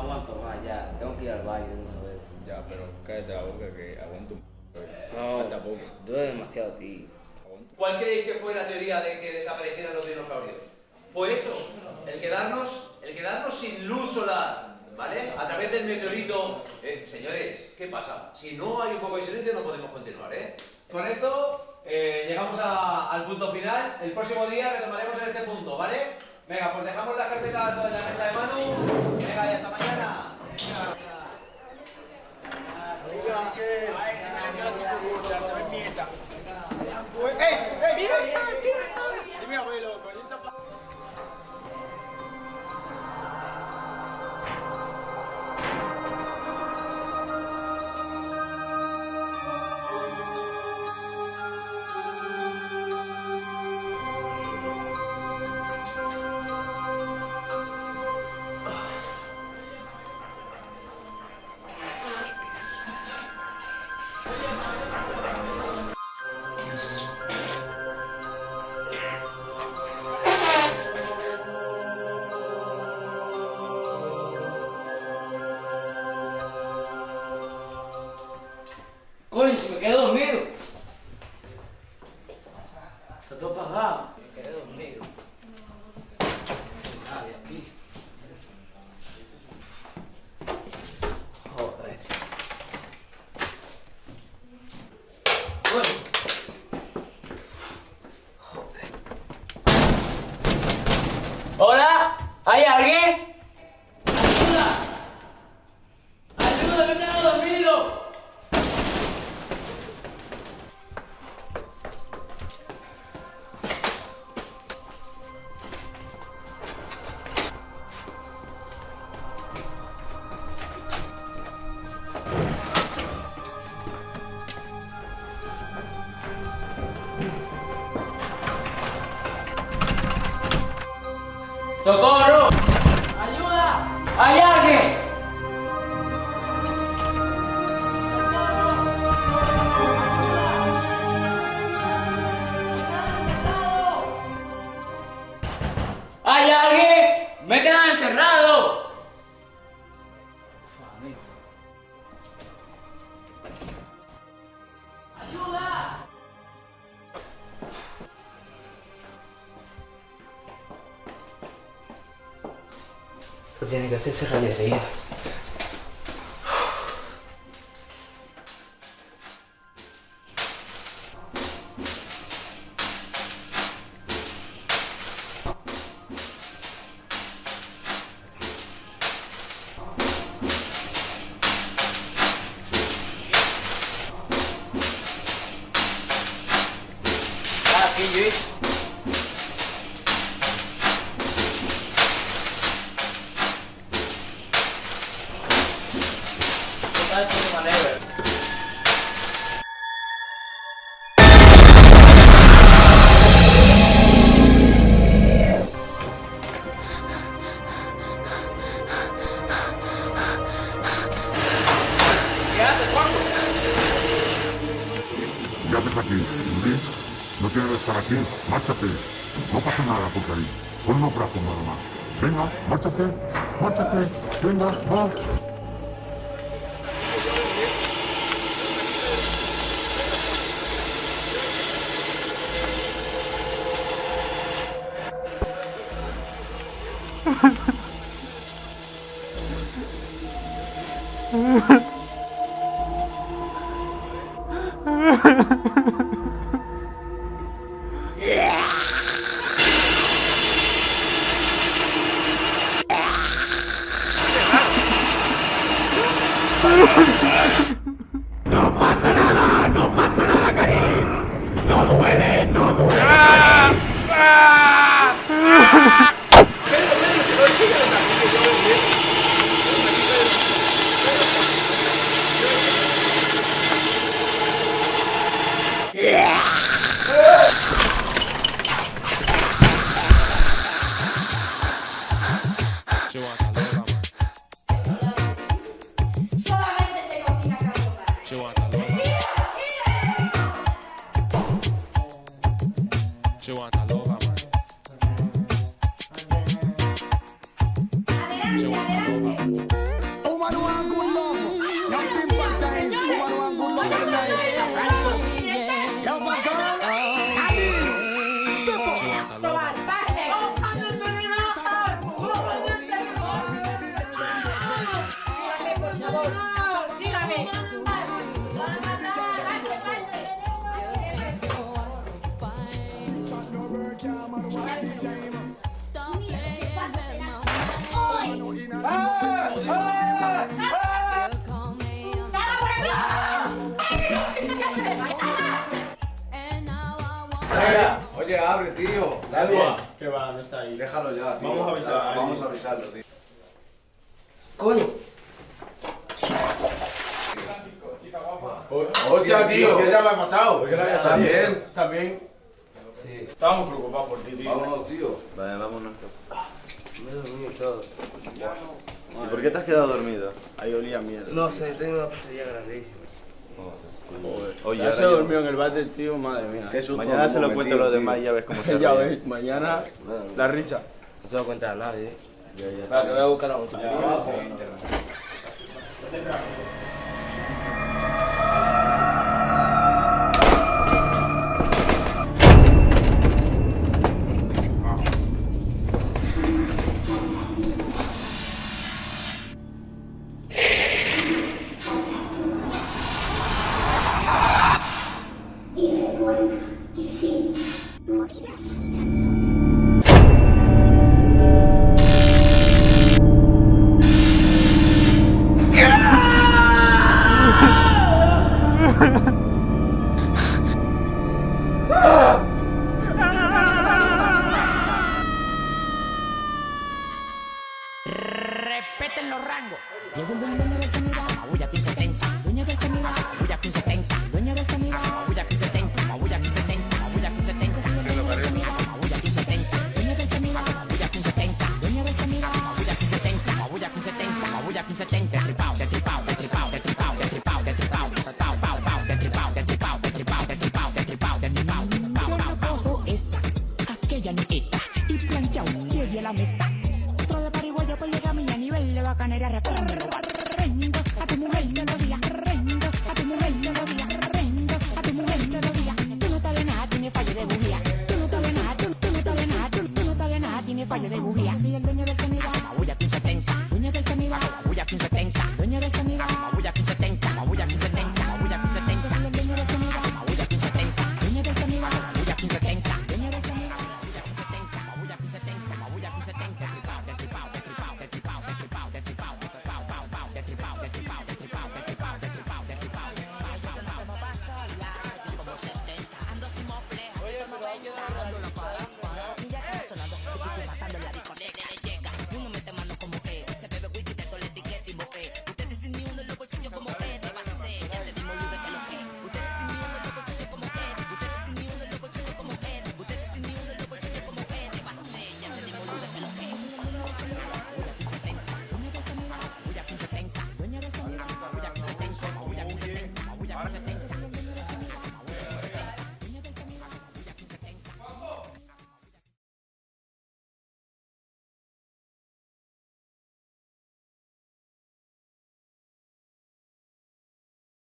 aguanto más ya. Tengo que ir al baño de una vez. Ya, pero cállate la boca que aguanto un No, falta poco. duele demasiado, tío. Aguanto. ¿Cuál creéis que fue la teoría de que desaparecieran los dinosaurios? Fue eso, el quedarnos sin luz solar, ¿vale? A través del meteorito. Señores, ¿qué pasa? Si no hay un poco de silencio no podemos continuar, ¿eh? Con esto llegamos al punto final. El próximo día retomaremos en este punto, ¿vale? Venga, pues dejamos las carpetas en la mesa de Manu. Venga, y hasta mañana. Coño, si me quedé dormido. Está todo apagado. Me quedé dormido. Nadie aquí. Joder. Coño. Joder. ¿Hola? ¿Hay alguien? ¡Ayuda! ¡Ayuda! ¡Me quedo dormido! ¡Socorro! ¡Ayuda! ¡Hay alguien! ¡Hay alguien! ¡Me he quedado encerrado! ¡Ayuda! Esto tiene que hacerse rayería. Aquí, Luis. ¿Qué haces aquí? ¿Sí? No tienes que estar aquí. Márchate. No pasa nada por ahí. Pon unos brazos nada más. Venga, márchate. Márchate. Venga, va. No pasa nada, Karim. No duele, no duele. Solamente se que abre, tío. ¿Qué Dale. va? ¿Qué va? No está ahí. Déjalo ya, tío. Vamos a avisar, Vamos a avisarlo, tío. Coño. Hostia, tío, ¿qué te ha pasado? ¿Está bien? ¿Estás bien? Sí. Estábamos preocupados por ti, tío. Vámonos, tío. Vale, vámonos. Me he dormido todo. ¿Y por qué te has quedado dormido? Ahí olía mierda. No sé, tengo una pesadilla grandísima. Oye, Ya ahora se yo- durmió en el váter, tío, madre mía. Qué susto Mañana me se lo hemos cuento a metido, los tío. demás y ya ves cómo se Ya ríen. ves, mañana la risa. No se lo cuenta a nadie. Ya, ya. Espera, que voy a buscar la botella. Abajo. Y recuerda que sí, morirás. Respeten los rangos. Llegó el dueño del sonido, mabulla 1570. Dueño del sonido, mabulla 1570. Dueño del sonido, mabulla 1570. Mabulla 1570. Mabulla 1570. Mabulla 1570. Dueño del sonido, mabulla 1570. Dueño del sonido, mabulla 1570. Mabulla 1570. Mabulla 1570. Tripao, de tripao, de tripao, de tripao, de tripao, de tripao, de tripao, pao, pao, de tripao, de tripao, de tripao, de tripao, de tripao, de tripao, pao, pao, pao. Esa, aquella niqueta y planchao, llegué a la meta. Otro de pariguayo pues llega a mi nivel de bacanería, repóndelo. Rendo a tu mujer melodía, rendo a tu mujer melodía, rendo a tu mujer melodía. Tú no sabes nada, tienes fallo de bujía. Tú no sabes nada, tú no sabes nada, tú no sabes nada, tienes fallo de bujía. Soy el dueño del sonido, mabulla 1570. Dueño del sonido, mabulla 1570. Dueño del sonido, mabulla